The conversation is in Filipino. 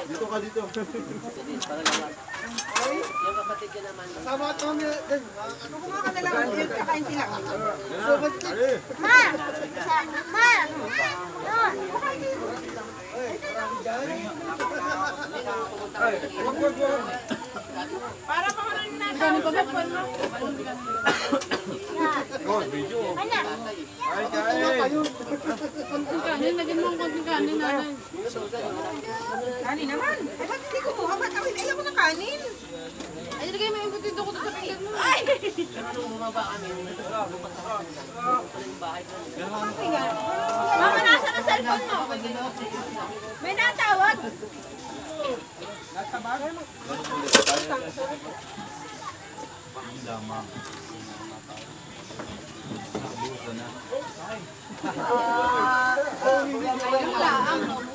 Dito ka dito. Yung kapatid ko naman. Sama at kami. Kumuha ka na lang. Kakain sila. Ma! Ma! Doon! Para pa ka rin nasa. Oh, video. Anak! Ay, kain. Kanin, lagyan mo ang konting kanin, nanay. Kanin naman. Ay, ba't hindi kumuha? Ba't ako hindi ako ng kanin? Ay, lagay mo yung butido ko sa pinggan mo. Ay! Pero nung bumaba kami, lupas ako ng bahay ko. Mama, nasa na cellphone mo? May natawag. Yung laang, no?